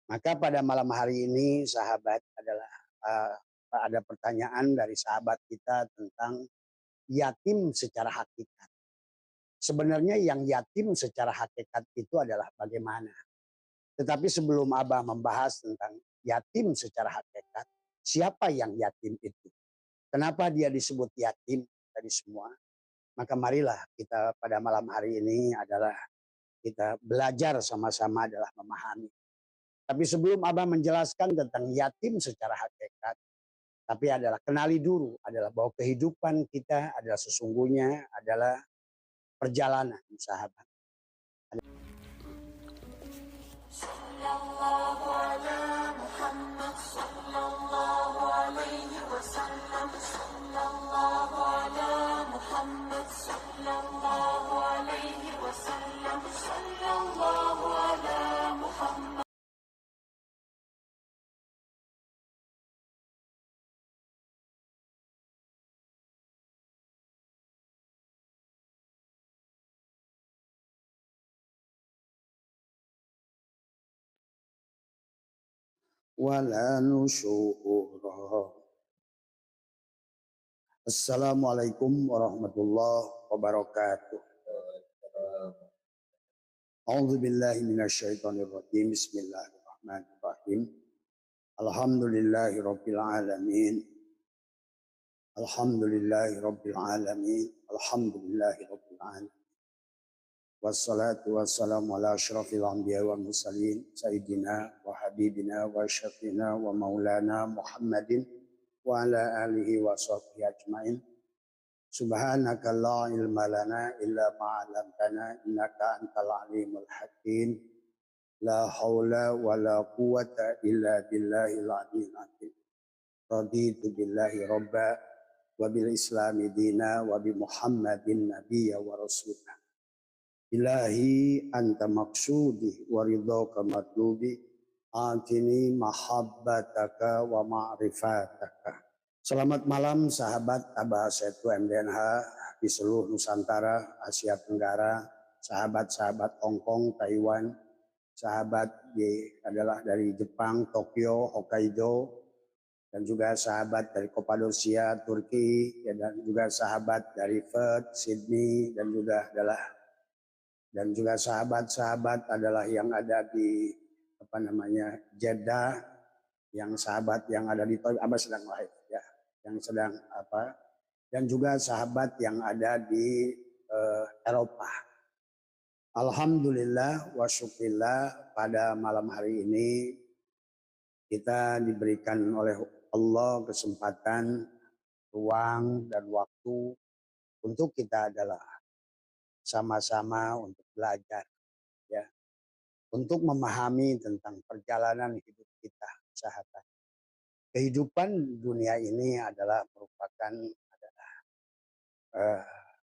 Maka pada malam hari ini sahabat adalah ada pertanyaan dari sahabat kita tentang yatim secara hakikat. Sebenarnya yang yatim secara hakikat itu adalah bagaimana? Tetapi sebelum Abah membahas tentang yatim secara hakikat, siapa yang yatim itu? Kenapa dia disebut yatim tadi semua? Maka marilah kita pada malam hari ini adalah kita belajar sama-sama adalah memahami. Tapi sebelum Abah menjelaskan tentang yatim secara hakikat, tapi adalah kenali dulu adalah bahwa kehidupan kita adalah sesungguhnya adalah perjalanan sahabat. Sallallahu ala Muhammad sallallahu alaihi wasallam sallallahu ala Muhammad sallallahu alaihi wasallam sallallahu ala Muhammad. Wala nusyura. Assalamualaikum warahmatullahi wabarakatuh. A'udzu billahi minasyaitonir rajim. Bismillahirrahmanirrahim. Alhamdulillahirabbil alamin. Alhamdulillahirabbil alamin. Alhamdulillahirabbil alamin. Wassalatu wassalamu ala asyrafil anbiya wal mursalin sayyidina wa habibina wa syafiina wa maulana Muhammadin wa ala alihi wa sahbihi ajmain. Subhanaka la ilma lana illa ma 'allamtana innaka antal alimul hakim. La haula wa la quwwata illa billahil aliyyil azim. Raditu billahi rabba wa bil islami dina wa bi Muhammadin nabiyya wa rasulah. Ilahi anta maksudi wa ridhaka matlubi atini mahabbataka wa ma'rifataka. Selamat malam sahabat Abah Setu MDNH di seluruh Nusantara, Asia Tenggara, sahabat-sahabat Hong Kong, Taiwan, sahabat adalah dari Jepang, Tokyo, Hokkaido, dan juga sahabat dari Kappadosia, Turki, ya, dan juga sahabat dari Perth, Sydney, dan juga sahabat-sahabat adalah yang ada di Jeddah, yang sahabat yang ada di Abah sedang live ya, yang sedang dan juga sahabat yang ada di Eropa. Alhamdulillah wa syukurillah pada malam hari ini kita diberikan oleh Allah kesempatan, ruang dan waktu untuk kita adalah sama-sama untuk belajar ya, untuk memahami tentang perjalanan hidup kita sahabat. Kehidupan dunia ini adalah merupakan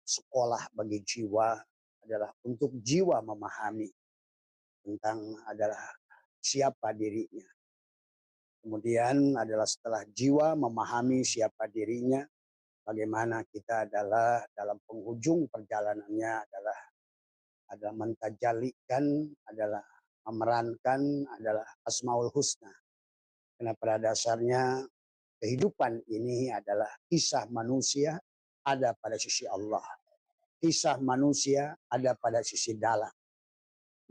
sekolah bagi jiwa, adalah untuk jiwa memahami tentang adalah siapa dirinya. Kemudian adalah setelah jiwa memahami siapa dirinya, bagaimana kita adalah dalam penghujung perjalanannya adalah mentajalikan, adalah memerankan adalah Asmaul Husna. Karena pada dasarnya kehidupan ini adalah kisah manusia ada pada sisi Allah. Kisah manusia ada pada sisi dalam.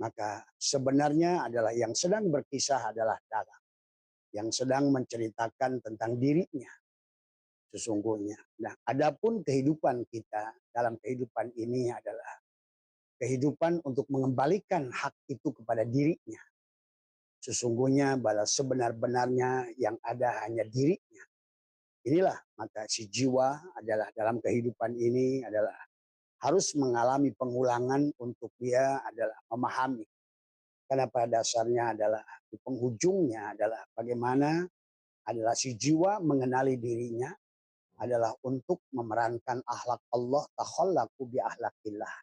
Maka sebenarnya adalah yang sedang berkisah adalah dalam. Yang sedang menceritakan tentang dirinya sesungguhnya. Nah, adapun kehidupan kita dalam kehidupan ini adalah kehidupan untuk mengembalikan hak itu kepada dirinya. Sesungguhnya balas sebenar-benarnya yang ada hanya dirinya. Inilah maka si jiwa adalah dalam kehidupan ini adalah harus mengalami pengulangan untuk dia adalah memahami. Karena pada dasarnya adalah di penghujungnya adalah bagaimana adalah si jiwa mengenali dirinya adalah untuk memerankan akhlak Allah, takhallaqu bi akhlaqillah.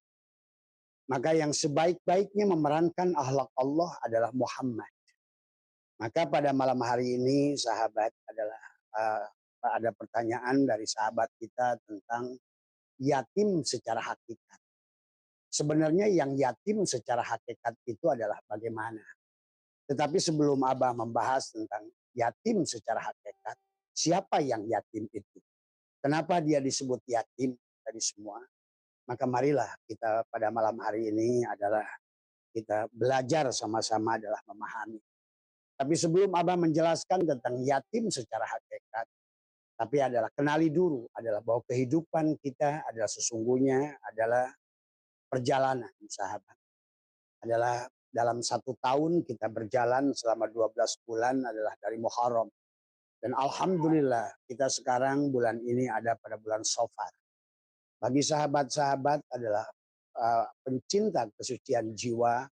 Maka yang sebaik-baiknya memerankan akhlak Allah adalah Muhammad. Maka pada malam hari ini sahabat adalah ada pertanyaan dari sahabat kita tentang yatim secara hakikat. Sebenarnya yang yatim secara hakikat itu adalah bagaimana? Tetapi sebelum Abah membahas tentang yatim secara hakikat, siapa yang yatim itu? Kenapa dia disebut yatim tadi semua? Maka marilah kita pada malam hari ini adalah kita belajar sama-sama adalah memahami. Tapi sebelum Abah menjelaskan tentang yatim secara hakikat, tapi adalah kenali dulu adalah bahwa kehidupan kita adalah sesungguhnya adalah perjalanan sahabat. Adalah dalam 1 tahun kita berjalan selama 12 bulan adalah dari Muharram. Dan alhamdulillah kita sekarang bulan ini ada pada bulan Safar. Bagi sahabat-sahabat adalah pencinta kesucian jiwa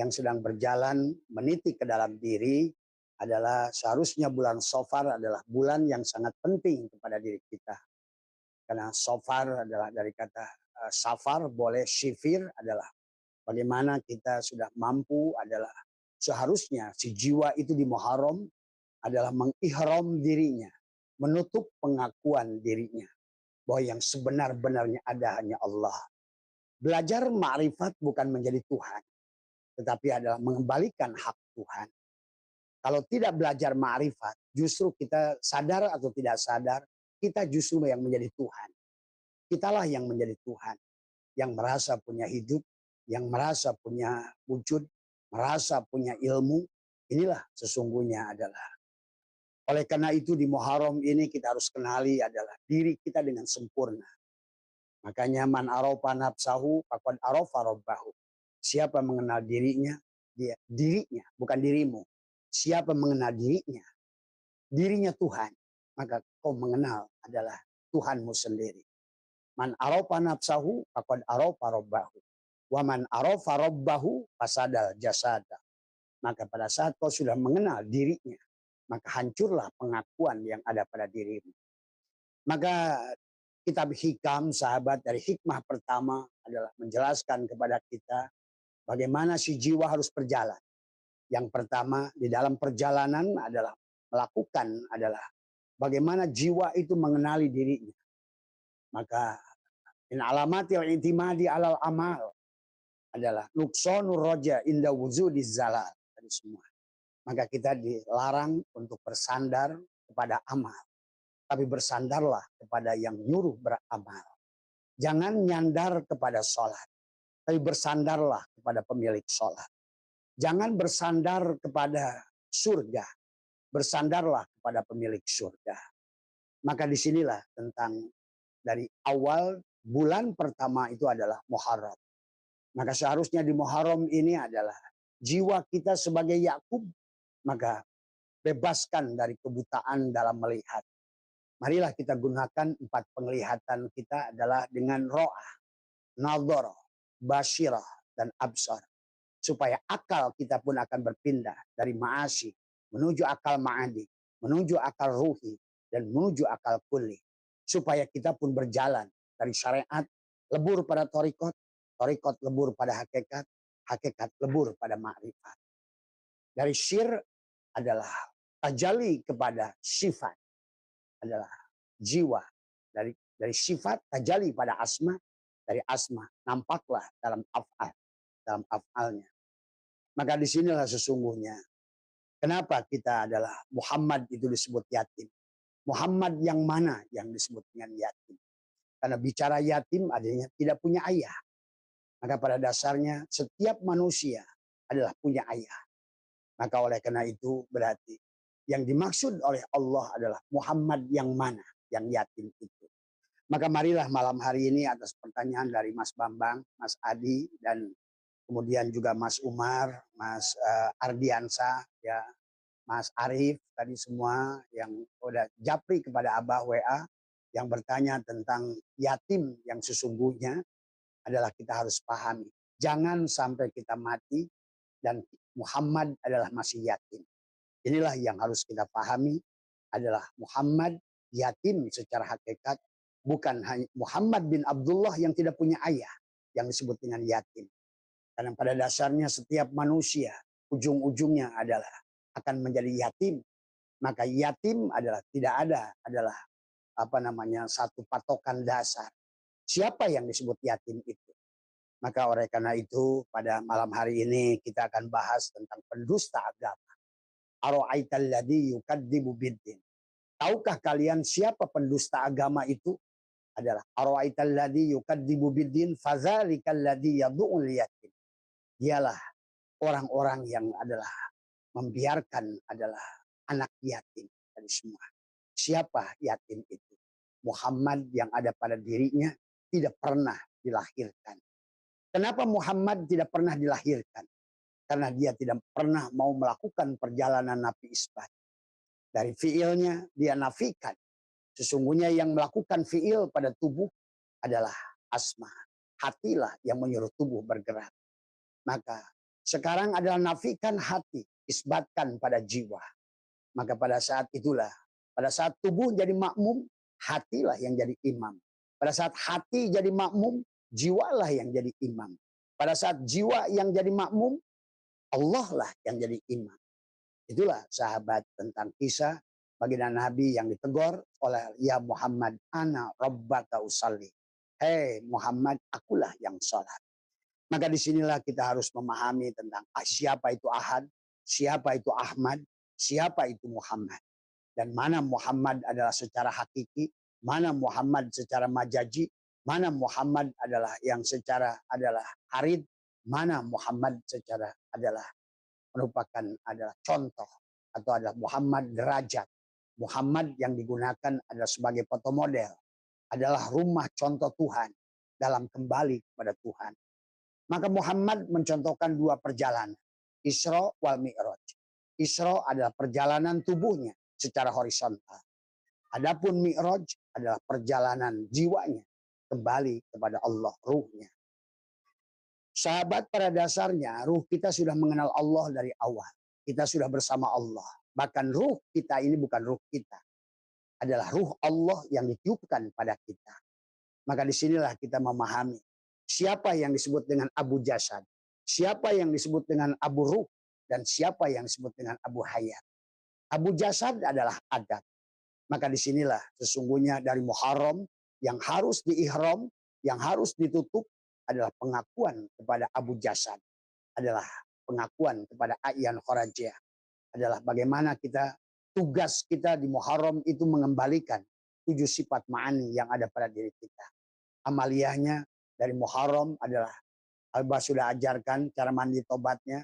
yang sedang berjalan meniti ke dalam diri adalah seharusnya bulan Safar adalah bulan yang sangat penting kepada diri kita. Karena Safar adalah dari kata safar, boleh syifir adalah bagaimana kita sudah mampu adalah seharusnya si jiwa itu di Muharram adalah mengihram dirinya, menutup pengakuan dirinya bahwa yang sebenar-benarnya ada hanya Allah. Belajar ma'rifat bukan menjadi Tuhan, tetapi adalah mengembalikan hak Tuhan. Kalau tidak belajar ma'rifat, justru kita sadar atau tidak sadar, kita justru yang menjadi Tuhan. Kitalah yang menjadi Tuhan, yang merasa punya hidup, yang merasa punya wujud, merasa punya ilmu. Inilah sesungguhnya adalah. Oleh karena itu di Muharram ini kita harus kenali adalah diri kita dengan sempurna. Makanya man arofa nafsahu faqad arofa rabbahu. Siapa mengenal dirinya, dia dirinya, bukan dirimu. Siapa mengenal dirinya, dirinya Tuhan, maka kau mengenal adalah Tuhanmu sendiri. Man arofa nafsahu faqad arofa rabbahu. Wa man arofa rabbahu fasadal jasada. Maka pada saat kau sudah mengenal dirinya, maka hancurlah pengakuan yang ada pada dirimu. Maka kitab hikam sahabat dari hikmah pertama adalah menjelaskan kepada kita bagaimana si jiwa harus berjalan. Yang pertama di dalam perjalanan adalah melakukan adalah bagaimana jiwa itu mengenali dirinya. Maka in alamatil intimadi alal amal adalah nuksonur roja inda wuzudiz zalal tadi semua. Maka kita dilarang untuk bersandar kepada amal. Tapi bersandarlah kepada yang nyuruh beramal. Jangan nyandar kepada sholat. Tapi bersandarlah kepada pemilik sholat. Jangan bersandar kepada surga. Bersandarlah kepada pemilik surga. Maka disinilah tentang dari awal bulan pertama itu adalah Muharram. Maka seharusnya di Muharram ini adalah jiwa kita sebagai Yakub. Maka bebaskan dari kebutaan dalam melihat. Marilah kita gunakan 4 penglihatan kita adalah dengan ro'ah, nadharah, basyirah, dan absar. Supaya akal kita pun akan berpindah dari ma'asi menuju akal ma'adi, menuju akal ruhi, dan menuju akal kulli. Supaya kita pun berjalan dari syariat lebur pada thariqat, thariqat lebur pada hakikat, hakikat lebur pada ma'rifat. Dari syir adalah tajali kepada sifat adalah jiwa, dari sifat tajali pada asma, dari asma nampaklah dalam af'al, dalam af'alnya. Maka disinilah sesungguhnya kenapa kita adalah Muhammad itu disebut yatim. Muhammad yang mana yang disebut dengan yatim? Karena bicara yatim adanya tidak punya ayah. Maka pada dasarnya setiap manusia adalah punya ayah. Maka oleh karena itu berarti yang dimaksud oleh Allah adalah Muhammad yang mana yang yatim itu. Maka marilah malam hari ini atas pertanyaan dari Mas Bambang, Mas Adi, dan kemudian juga Mas Umar, Mas Ardiansa, ya, Mas Arif, tadi semua yang udah japri kepada Abah WA yang bertanya tentang yatim yang sesungguhnya adalah kita harus pahami. Jangan sampai kita mati dan Muhammad adalah masih yatim. Inilah yang harus kita pahami adalah Muhammad yatim secara hakikat. Bukan hanya Muhammad bin Abdullah yang tidak punya ayah yang disebut dengan yatim. Karena pada dasarnya setiap manusia ujung-ujungnya adalah akan menjadi yatim. Maka yatim adalah tidak ada adalah satu patokan dasar. Siapa yang disebut yatim itu? Maka oleh karena itu pada malam hari ini kita akan bahas tentang pendusta agama. Ara'aital ladzi yukadzibu biddin. Tahukah kalian siapa pendusta agama itu? Adalah ara'aital ladzi yukadzibu biddin fadzalikal ladzi yad'ul yatim. Dialah orang-orang yang adalah membiarkan adalah anak yatim dari semua. Siapa yatim itu? Muhammad yang ada pada dirinya tidak pernah dilahirkan. Kenapa Muhammad tidak pernah dilahirkan? Karena dia tidak pernah mau melakukan perjalanan nafi isbat. Dari fiilnya dia nafikan. Sesungguhnya yang melakukan fiil pada tubuh adalah asma. Hatilah yang menyuruh tubuh bergerak. Maka sekarang adalah nafikan hati, isbatkan pada jiwa. Maka pada saat itulah, pada saat tubuh jadi makmum, hatilah yang jadi imam. Pada saat hati jadi makmum, jiwalah yang jadi imam. Pada saat jiwa yang jadi makmum, Allah lah yang jadi imam. Itulah sahabat tentang kisah baginda Nabi yang ditegur oleh ya Muhammad, ana rabbaka usalli. Hei Muhammad, akulah yang sholat. Maka disinilah kita harus memahami tentang siapa itu Ahad, siapa itu Ahmad, siapa itu Muhammad. Dan mana Muhammad adalah secara hakiki, mana Muhammad secara majazi, mana Muhammad adalah yang secara adalah harid, mana Muhammad secara adalah merupakan adalah contoh atau adalah Muhammad derajat. Muhammad yang digunakan adalah sebagai foto model, adalah rumah contoh Tuhan dalam kembali kepada Tuhan. Maka Muhammad mencontohkan dua perjalanan, Isra wal Mi'raj. Isra adalah perjalanan tubuhnya secara horizontal. Adapun Mi'raj adalah perjalanan jiwanya kembali kepada Allah, ruhnya. Sahabat, pada dasarnya ruh kita sudah mengenal Allah dari awal. Kita sudah bersama Allah. Bahkan ruh kita ini bukan ruh kita. Adalah ruh Allah yang ditiupkan pada kita. Maka disinilah kita memahami siapa yang disebut dengan Abu Jasad, siapa yang disebut dengan Abu Ruh, dan siapa yang disebut dengan Abu Hayat. Abu Jasad adalah adat. Maka disinilah sesungguhnya dari Muharram yang harus diihram, yang harus ditutup adalah pengakuan kepada Abu Jasad. Adalah pengakuan kepada A'yan Khorajiyah. Adalah bagaimana kita, tugas kita di Muharram itu mengembalikan 7 sifat ma'ani yang ada pada diri kita. Amaliyahnya dari Muharram adalah Alba sudah ajarkan cara mandi tobatnya.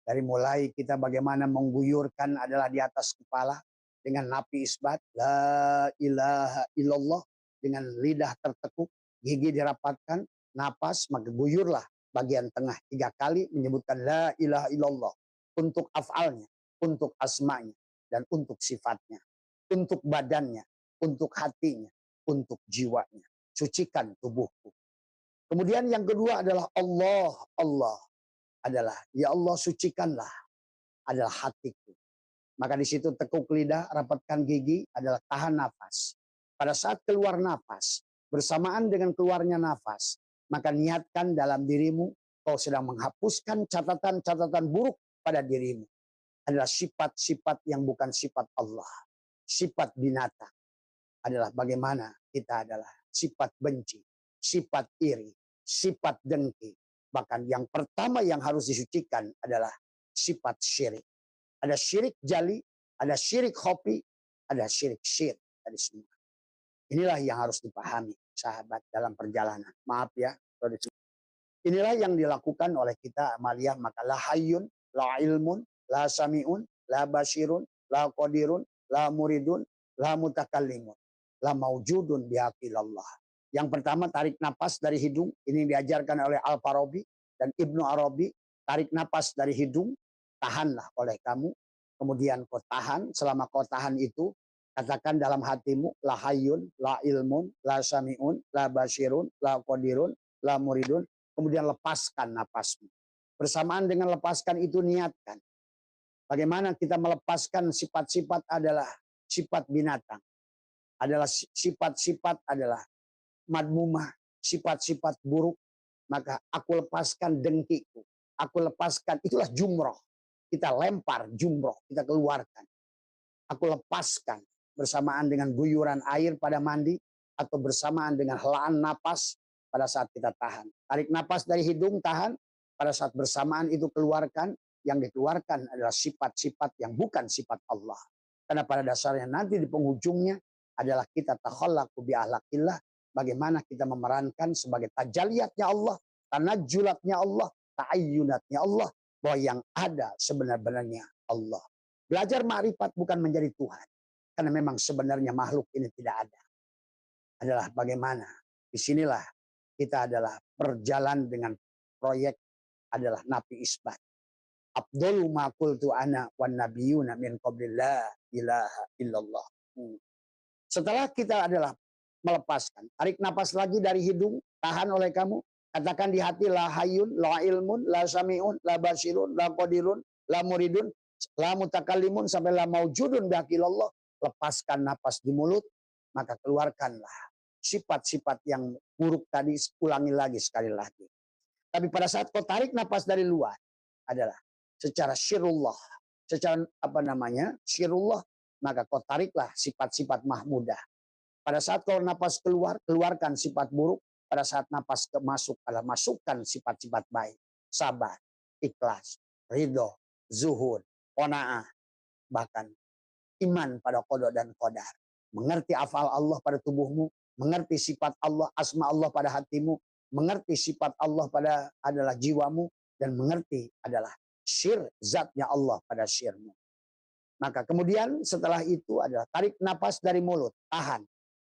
Dari mulai kita bagaimana mengguyurkan adalah di atas kepala dengan napi isbat, la ilaha illallah, dengan lidah tertekuk, gigi dirapatkan, napas, maka guyurlah bagian tengah 3 kali menyebutkan la ilaha illallah. Untuk afalnya, untuk asmanya, dan untuk sifatnya. Untuk badannya, untuk hatinya, untuk jiwanya. Sucikan tubuhku. Kemudian yang kedua adalah Allah. Allah adalah, ya Allah sucikanlah, adalah hatiku. Maka di situ tekuk lidah, rapatkan gigi, adalah tahan nafas. Pada saat keluar nafas, bersamaan dengan keluarnya nafas, maka niatkan dalam dirimu, kau sedang menghapuskan catatan-catatan buruk pada dirimu. Adalah sifat-sifat yang bukan sifat Allah. Sifat binatang. Adalah bagaimana kita adalah sifat benci, sifat iri, sifat dengki. Bahkan yang pertama yang harus disucikan adalah sifat syirik. Ada syirik jali, ada syirik khofi, ada syirik syir dari semua. Inilah yang harus dipahami sahabat dalam perjalanan. Maaf ya. Inilah yang dilakukan oleh kita amaliyah. Maka la hayyun, la ilmun, la sami'un, la basirun, la qadirun, la muridun, la mutakallimun, la maujudun bihaqilallah. Yang pertama tarik napas dari hidung. Ini diajarkan oleh Al-Farabi dan Ibnu Arabi. Tarik napas dari hidung, tahanlah oleh kamu. Kemudian kau tahan, selama kau tahan itu, katakan dalam hatimu, la hayyun, la ilmun, la sami'un, la basirun, la qadirun, la muridun. Kemudian lepaskan napasmu. Bersamaan dengan lepaskan itu niatkan. Bagaimana kita melepaskan sifat-sifat adalah sifat binatang. Adalah sifat-sifat adalah madmumah, sifat-sifat buruk. Maka aku lepaskan dengkiku. Aku lepaskan, itulah jumroh. Kita lempar jumroh, kita keluarkan. Aku lepaskan bersamaan dengan guyuran air pada mandi. Atau bersamaan dengan helaan napas pada saat kita tahan. Tarik napas dari hidung, tahan. Pada saat bersamaan itu keluarkan. Yang dikeluarkan adalah sifat-sifat yang bukan sifat Allah. Karena pada dasarnya nanti di penghujungnya adalah kita takhallaqu bi ahlakillah. Bagaimana kita memerankan sebagai tajalliyatnya Allah, tanajjulatnya Allah, ta'ayyunatnya Allah. Bahwa yang ada sebenar-benarnya Allah. Belajar ma'rifat bukan menjadi Tuhan. Karena memang sebenarnya makhluk ini tidak ada. Adalah bagaimana. Disinilah kita adalah berjalan dengan proyek adalah nafi isbat. Abdul ma qultu ana wan nabiyuna min qabli la ilaha illallah. Setelah kita adalah melepaskan, tarik napas lagi dari hidung, tahan oleh kamu, katakan di hati la hayyun, la ilmun, la sami'un, la basirun, la qadirun, la muridun, la mutakallimun sampai la maujudun bihaqilallah. Lepaskan napas di mulut, maka keluarkanlah sifat-sifat yang buruk tadi, ulangi lagi sekali lagi. Tapi pada saat kau tarik napas dari luar adalah secara syirullah, secara syirullah, maka kau tariklah sifat-sifat mahmudah. Pada saat kau napas keluar, keluarkan sifat buruk. Pada saat napas masuk adalah masukkan sifat-sifat baik. Sabar, ikhlas, ridho, zuhud, qanaah, bahkan iman pada qada dan qadar. Mengerti afal Allah pada tubuhmu, mengerti sifat Allah, asma Allah pada hatimu, mengerti sifat Allah pada adalah jiwamu, dan mengerti adalah syir zatnya Allah pada syirmu. Maka kemudian setelah itu adalah tarik napas dari mulut, tahan.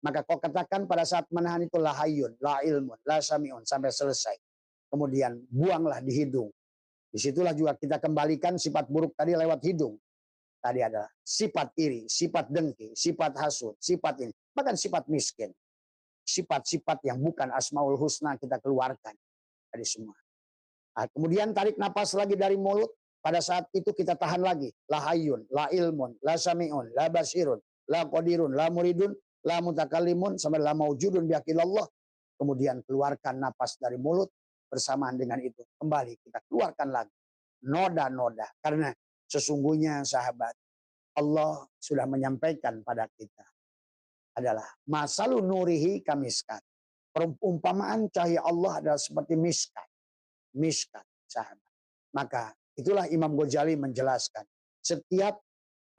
Maka kau katakan pada saat menahan itu la hayyun, la ilmun, la sami'un sampai selesai. Kemudian buanglah di hidung. Disitulah juga kita kembalikan sifat buruk tadi lewat hidung. Tadi adalah sifat iri, sifat dengki, sifat hasud, sifat ini. Bahkan sifat miskin. Sifat-sifat yang bukan asmaul husna kita keluarkan. Tadi semua. Nah, kemudian tarik napas lagi dari mulut. Pada saat itu kita tahan lagi. La hayyun, la ilmun, la sami'un, la basirun, la qadirun, la muridun, la mutakallimun, sampai la maujudun bihaqilallah. Kemudian keluarkan napas dari mulut. Bersamaan dengan itu kembali kita keluarkan lagi. Noda-noda. Karena sesungguhnya sahabat, Allah sudah menyampaikan pada kita. Adalah masalu nurihi kamiskat. Perumpamaan cahaya Allah adalah seperti miskat. Miskat, sahabat. Maka itulah Imam Ghazali menjelaskan. Setiap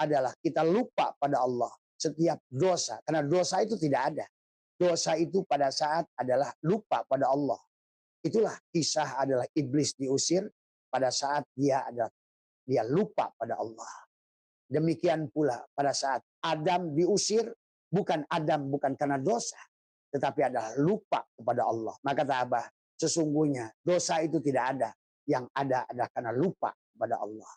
adalah kita lupa pada Allah. Setiap dosa. Karena dosa itu tidak ada. Dosa itu pada saat adalah lupa pada Allah. Itulah kisah adalah iblis diusir pada saat dia lupa pada Allah. Demikian pula pada saat Adam diusir. Bukan karena dosa. Tetapi adalah lupa kepada Allah. Maka sahabat, sesungguhnya dosa itu tidak ada. Yang ada adalah karena lupa kepada Allah.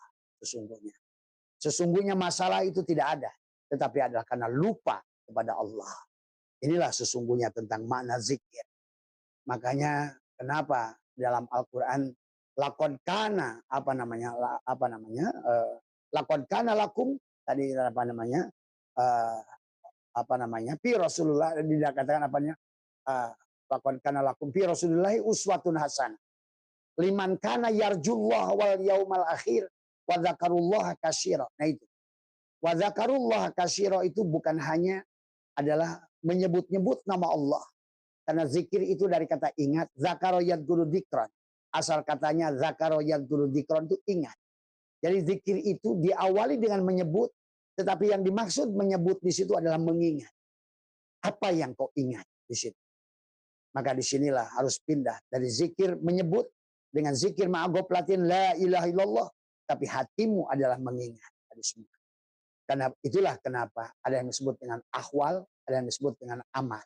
Sesungguhnya masalah itu tidak ada. Tetapi adalah karena lupa kepada Allah. Inilah sesungguhnya tentang makna zikir. Makanya kenapa dalam Al-Quran laqad kana laqad kana lakum tadi fi Rasulullah dikatakan laqad kana lakum fi Rasulillahi uswatun hasanah liman kana yarjullah wal yaumal akhir wa dzakarullaha katsira. Nah itu. Wa dzakarullaha katsira itu bukan hanya adalah menyebut-nyebut nama Allah. Karena zikir itu dari kata ingat, zakaro yadhkuru dzikran. Asal katanya zakaro yadhkuru dzikran itu ingat. Jadi zikir itu diawali dengan menyebut, tetapi yang dimaksud menyebut di situ adalah mengingat. Apa yang kau ingat di situ? Maka disinilah harus pindah dari zikir menyebut dengan zikir ma'agoplatin la ilaha illallah, tapi hatimu adalah mengingat. Karena itulah kenapa ada yang disebut dengan ahwal, ada yang disebut dengan amal.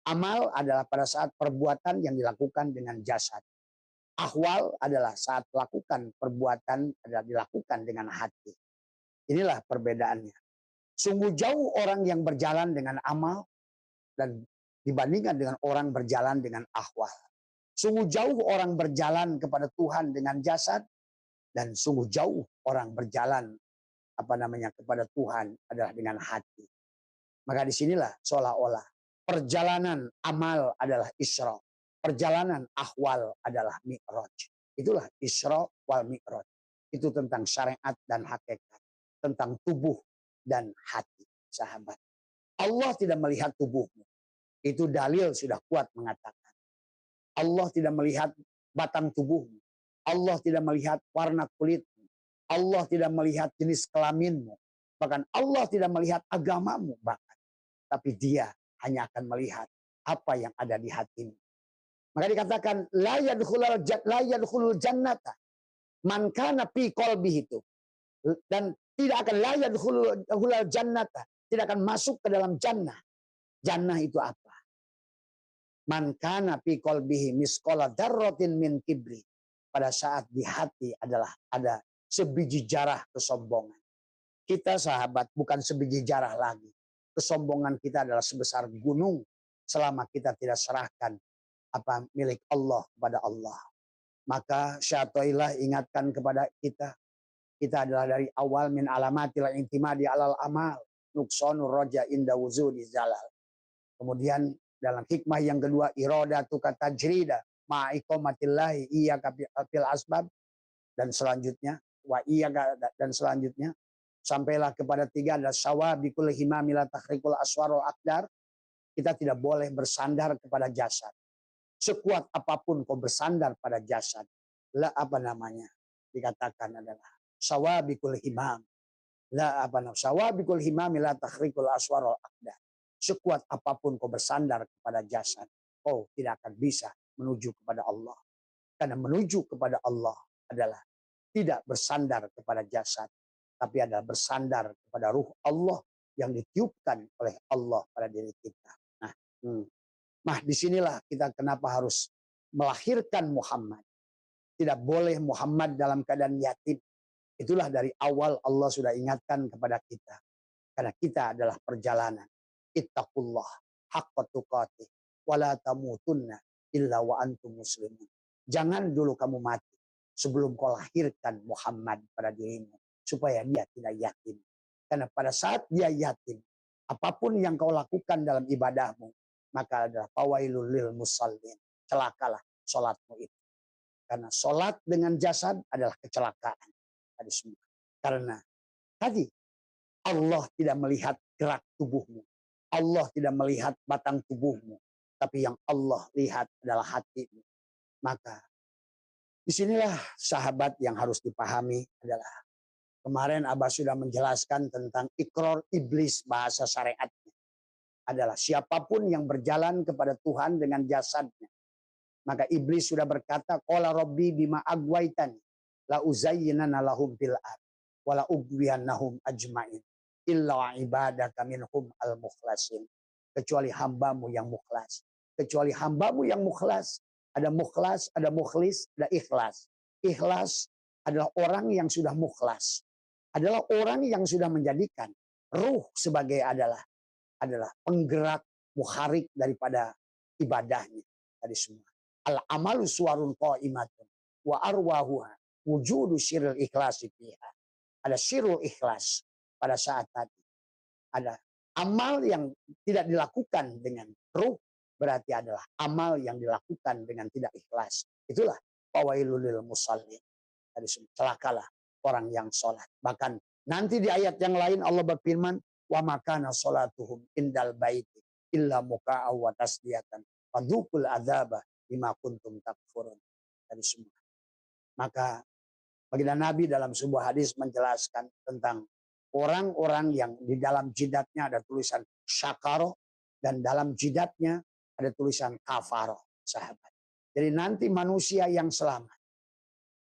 Amal adalah pada saat perbuatan yang dilakukan dengan jasad. Ahwal adalah saat lakukan perbuatan adalah dilakukan dengan hati. Inilah perbedaannya. Sungguh jauh orang yang berjalan dengan amal dan dibandingkan dengan orang berjalan dengan ahwal. Sungguh jauh orang berjalan kepada Tuhan dengan jasad dan sungguh jauh orang berjalan kepada Tuhan adalah dengan hati. Maka disinilah seolah-olah perjalanan amal adalah Isra, perjalanan ahwal adalah Mi'raj. Itulah Isra wal Mi'raj. Itu tentang syariat dan hakikat, tentang tubuh dan hati, sahabat. Allah tidak melihat tubuhmu. Itu dalil sudah kuat mengatakan. Allah tidak melihat batang tubuhmu. Allah tidak melihat warna kulitmu. Allah tidak melihat jenis kelaminmu. Bahkan Allah tidak melihat agamamu bahkan. Tapi dia hanya akan melihat apa yang ada di hatimu. Maka dikatakan la yadkhulul jannata man kana fi qalbihi itu. Dan tidak akan la yadkhulul jannata, tidak akan masuk ke dalam jannah. Jannah itu apa? Man kana fi qalbihi misqala dzarratin min kibri. Pada saat di hati adalah ada sebiji jarah kesombongan. Kita sahabat bukan sebiji jarah lagi. Kesombongan kita adalah sebesar gunung selama kita tidak serahkan apa milik Allah kepada Allah. Maka syaitanillah ingatkan kepada kita. Kita adalah dari awal min alamatil intimadi alal amal. Nuksonur roja inda wuzudi zalal. Kemudian dalam hikmah yang kedua, iradatu katajrida ma'iqomatillahi iya kafil asbab. Dan selanjutnya, dan selanjutnya, sampailah kepada tiga, adalah sawabikul himamila tahrikul aswarul akdar. Kita tidak boleh bersandar kepada jasad. Sekuat apapun kau bersandar pada jasad. Dikatakan adalah sawabikul himam. Sawabikul himamila tahrikul aswarul akdar. Sekuat apapun kau bersandar kepada jasad, kau tidak akan bisa menuju kepada Allah. Karena menuju kepada Allah adalah tidak bersandar kepada jasad, tapi adalah bersandar kepada ruh Allah yang ditiupkan oleh Allah pada diri kita. Nah, disinilah kita kenapa harus melahirkan Muhammad. Tidak boleh Muhammad dalam keadaan yatim. Itulah dari awal Allah sudah ingatkan kepada kita. Karena kita adalah perjalanan. Ittaqullah haqqa tuqatih wa la tamutunna illa wa antum muslimun. Jangan dulu kamu mati sebelum kau lahirkan Muhammad pada dirimu supaya dia tidak yatim. Karena pada saat dia yatim, apapun yang kau lakukan dalam ibadahmu, maka adalah fawailul lil musallin. Celakalah salatmu itu. Karena salat dengan jasad adalah kecelakaan. Tadi semua. Karena tadi Allah tidak melihat gerak tubuhmu. Allah tidak melihat batang tubuhmu. Tapi yang Allah lihat adalah hatimu. Maka disinilah sahabat yang harus dipahami adalah kemarin Abah sudah menjelaskan tentang ikror iblis bahasa syariatnya. Adalah siapapun yang berjalan kepada Tuhan dengan jasadnya. Maka iblis sudah berkata, qala rabbi bima agwaitani la uzayyinana lahum fil ard wa la ugwiyannahum ajmain illa ibadaka minhum al-mukhlasin. Kecuali hambamu yang mukhlas. Kecuali hambamu yang mukhlas. Ada mukhlas, ada mukhlis, ada ikhlas. Ikhlas adalah orang yang sudah mukhlas. Adalah orang yang sudah menjadikan ruh sebagai adalah penggerak muharik daripada ibadahnya. Tadi semua. Al-amalu suwarun qa'imatun wa arwahuha wujudu syirul ikhlasi fiha. Ada syirul ikhlas pada saat tadi. Ada amal yang tidak dilakukan dengan ruh, berarti adalah amal yang dilakukan dengan tidak ikhlas. Itulah fawailul lil musallin. Tadi celakalah orang yang sholat. Bahkan nanti di ayat yang lain Allah berfirman, wa makana sholatuhum indal baiti illa muka'aw wa tasdiyatan fadzukul adzaba bima kuntum takfurun. Tadi semua. Maka baginda Nabi dalam sebuah hadis menjelaskan tentang orang-orang yang di dalam jidatnya ada tulisan syakaro dan dalam jidatnya ada tulisan kafaro, sahabat. Jadi nanti manusia yang selamat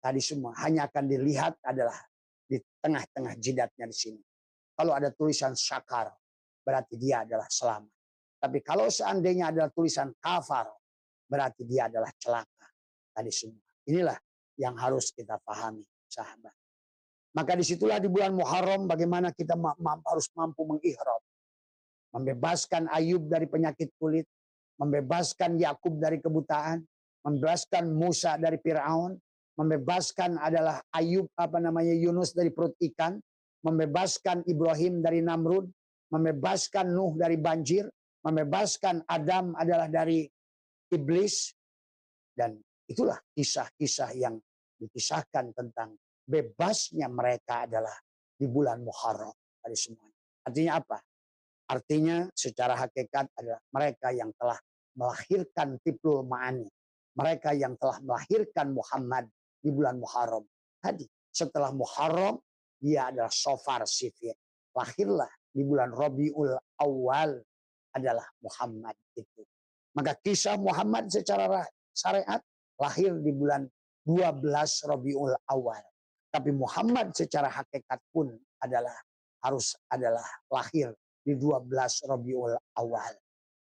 tadi semua hanya akan dilihat adalah di tengah-tengah jidatnya di sini. Kalau ada tulisan syakar berarti dia adalah selamat. Tapi kalau seandainya ada tulisan kafaro berarti dia adalah celaka. Tadi semua. Inilah yang harus kita pahami, sahabat. Maka disitulah di bulan Muharram bagaimana kita harus mampu mengihram. Membebaskan Ayub dari penyakit kulit. Membebaskan Yakub dari kebutaan. Membebaskan Musa dari Fir'aun. Membebaskan adalah Yunus dari perut ikan. Membebaskan Ibrahim dari Namrud. Membebaskan Nuh dari banjir. Membebaskan Adam adalah dari iblis. Dan itulah kisah-kisah yang dikisahkan tentang bebasnya mereka adalah di bulan Muharram tadi semuanya. Artinya apa? Artinya secara hakikat adalah mereka yang telah melahirkan tiplul ma'ani. mereka yang telah melahirkan Muhammad di bulan Muharram. Tadi setelah Muharram dia adalah Safar Sifir. Lahirlah di bulan Rabiul Awal adalah Muhammad itu. Maka kisah Muhammad secara syariat lahir di bulan 12 Rabiul Awal. Tapi Muhammad secara hakikat pun harus lahir di 12 Rabiul Awal.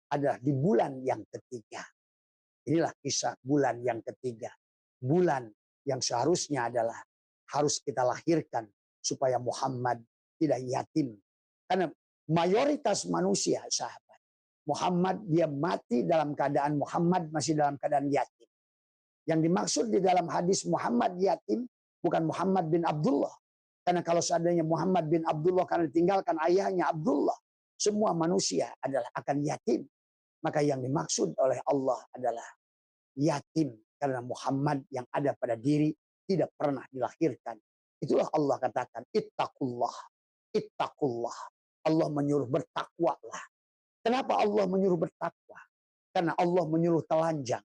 Adalah di bulan yang ketiga. Inilah kisah bulan yang ketiga. Bulan yang seharusnya harus kita lahirkan supaya Muhammad tidak yatim. Karena mayoritas manusia, sahabat, Muhammad dia mati dalam keadaan Muhammad masih dalam keadaan yatim. Yang dimaksud di dalam hadis Muhammad yatim bukan Muhammad bin Abdullah. Karena kalau seandainya Muhammad bin Abdullah karena ditinggalkan ayahnya Abdullah, semua manusia akan yatim. Maka yang dimaksud oleh Allah adalah yatim karena Muhammad yang ada pada diri tidak pernah dilahirkan. Itulah Allah katakan ittaqullah. Ittaqullah. Allah menyuruh bertakwalah. Kenapa Allah menyuruh bertakwa? Karena Allah menyuruh telanjang.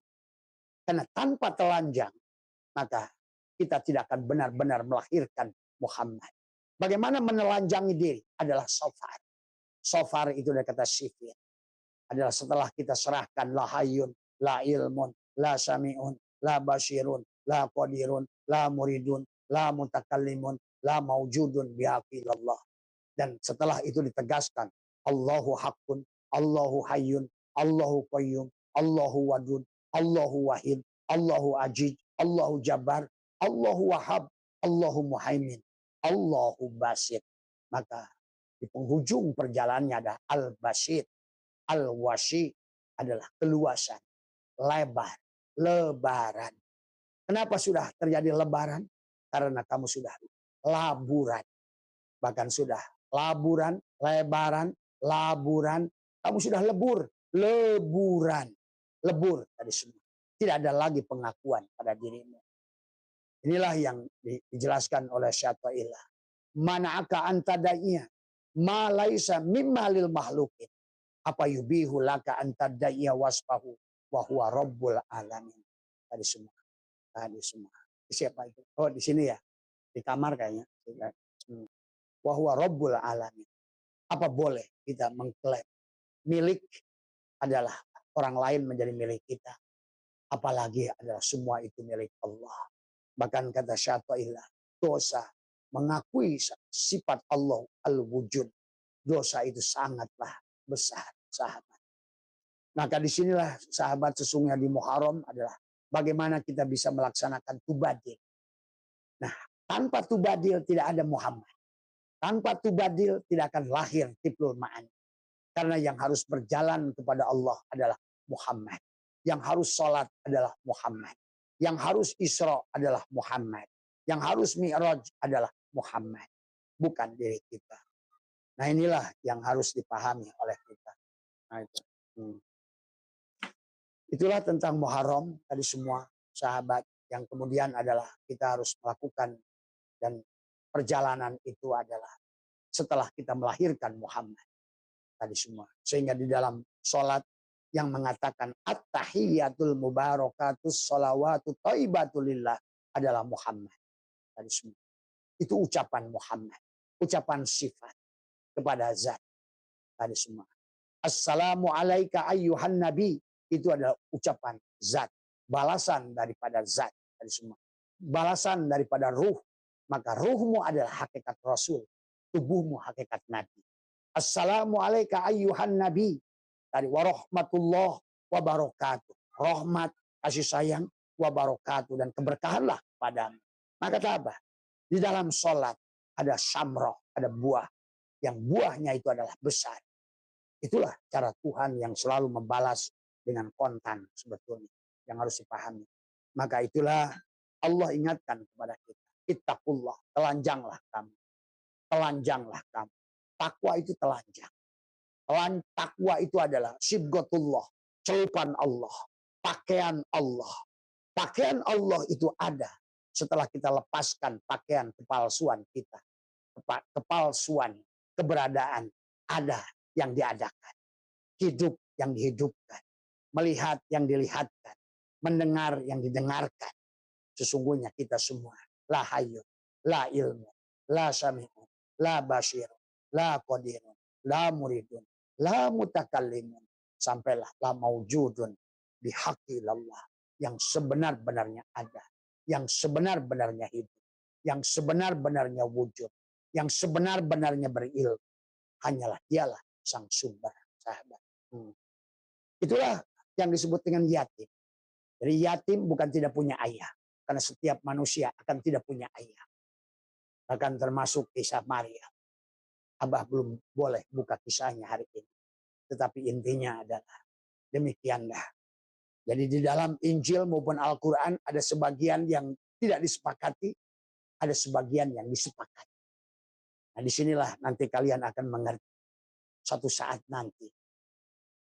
Karena tanpa telanjang maka kita tidak akan benar-benar melahirkan Muhammad. Bagaimana menelanjangi diri? Adalah safar. Safar itu dari kata sifir. Adalah setelah kita serahkan la hayyun, la ilmun, la sami'un, la basirun, la qadirun, la muridun, la mutakallimun, la maujudun bihaqiqillah. Dan setelah itu ditegaskan Allahu haqqun, Allahu hayyun, Allahu qayyum, Allahu wadud, Allahu wahid, Allahu ajid, Allahu jabbar, Allahu wahhab, Allahu muhaimin, Allahu basit. Maka di penghujung perjalanannya ada al-basit. Al-wasi adalah keluasan, lebar, lebaran. Kenapa sudah terjadi lebaran? Karena kamu sudah laburan. Bahkan sudah laburan, lebaran, laburan. Kamu sudah lebur, leburan. Lebur tadi semua. Tidak ada lagi pengakuan pada dirimu. Inilah yang dijelaskan oleh Syaikhullah. Mana'aka antadaiya ma laisa mimma lil makhlukin. Apa yubihu laka antadaiya wasfahu wa huwa rabbul alamin. Tadi semua. Tadi semua. Siapa itu? Oh, di sini ya. Di kamar kayaknya. Wa huwa rabbul alamin. Apa boleh kita mengklaim milik adalah orang lain menjadi milik kita? Apalagi adalah semua itu milik Allah. Bahkan kata Syaikhullah, dosa mengakui sifat Allah al-wujud. Dosa itu sangatlah besar, sahabat. Maka disinilah sahabat sesungguhnya di Muharram adalah bagaimana kita bisa melaksanakan tubadil. Nah, tanpa tubadil tidak ada Muhammad. Tanpa tubadil tidak akan lahir tiplul ma'ani. Karena yang harus berjalan kepada Allah adalah Muhammad. Yang harus sholat adalah Muhammad. Yang harus Isra adalah Muhammad. Yang harus Mi'raj adalah Muhammad. Bukan diri kita. Nah inilah yang harus dipahami oleh kita. Nah, itu. Itulah tentang Muharram tadi semua sahabat. Yang kemudian adalah kita harus melakukan dan perjalanan itu adalah setelah kita melahirkan Muhammad. Tadi semua. Sehingga di dalam sholat yang mengatakan at-tahiyyatul mubarakatus sholawatu thayyibatulillah adalah Muhammad. Tadi semua. Itu ucapan Muhammad. Ucapan sifat kepada zat. Tadi semua. Assalamu alaika ayyuhan nabi. Itu adalah ucapan zat. Balasan daripada zat. Tadi semua. Balasan daripada ruh. Maka ruhmu adalah hakikat Rasul. Tubuhmu hakikat Nabi. Assalamu alaika ayyuhan nabi. Tadi warahmatullah wabarakatuh. Rahmat, kasih sayang, wabarakatuh. Dan keberkahanlah padamu. Maka apa? Di dalam sholat ada syamroh, ada buah. Yang buahnya itu adalah besar. Itulah cara Tuhan yang selalu membalas dengan kontan sebetulnya. Yang harus dipahami. Maka itulah Allah ingatkan kepada kita. Ittaqullah, telanjanglah kamu. Telanjanglah kamu. Takwa itu telanjang. Takwa itu adalah sibghatullah, celupan Allah, pakaian Allah. Pakaian Allah itu ada setelah kita lepaskan pakaian kepalsuan kita. Kepalsuan, keberadaan ada yang diadakan. Hidup yang dihidupkan. Melihat yang dilihatkan. mendengar yang didengarkan. Sesungguhnya kita semua la hayyun, la ilmu, la sami'un, la basirun, la qadirun, la muridun, la mutakallimun, sampailah la maujudun bihaqqillallah, yang sebenar-benarnya ada, yang sebenar-benarnya hidup, yang sebenar-benarnya wujud, yang sebenar-benarnya berilmu, hanyalah dialah sang sumber, sahabat. Itulah yang disebut dengan yatim. Jadi yatim bukan tidak punya ayah. Karena setiap manusia akan tidak punya ayah. Bahkan termasuk kisah Maria. Abah belum boleh buka kisahnya hari ini. Tetapi intinya adalah demikianlah. Jadi di dalam Injil maupun Al-Quran ada sebagian yang tidak disepakati. Ada sebagian yang disepakati. Nah disinilah nanti kalian akan mengerti. Suatu saat nanti.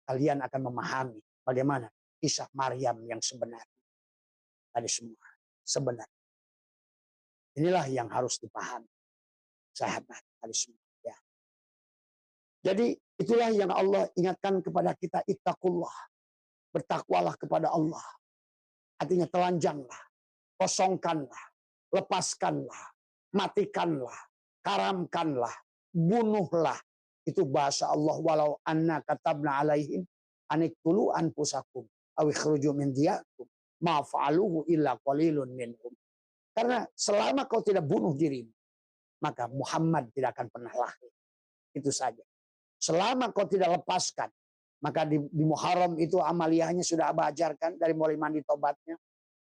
Kalian akan memahami bagaimana kisah Maryam yang sebenarnya. Tadi semua sebenarnya. Inilah yang harus dipahami. Sahabat tadi semua. Ya. Jadi itulah yang Allah ingatkan kepada kita. Ittaqullah. Bertakwalah kepada Allah. Artinya telanjanglah. Kosongkanlah. Lepaskanlah. Matikanlah. Karamkanlah. Bunuhlah. Itu bahasa Allah. Walau anna katabna alaihim aniktulu anfusakum awikhruju min diyakum ma fa'aluhu illa qalilun minhum. Karena selama kau tidak bunuh dirimu, maka Muhammad tidak akan pernah lahir. Itu saja. Selama kau tidak lepaskan, maka di Muharram itu amaliyahnya sudah Abah ajarkan dari mulai mandi tobatnya.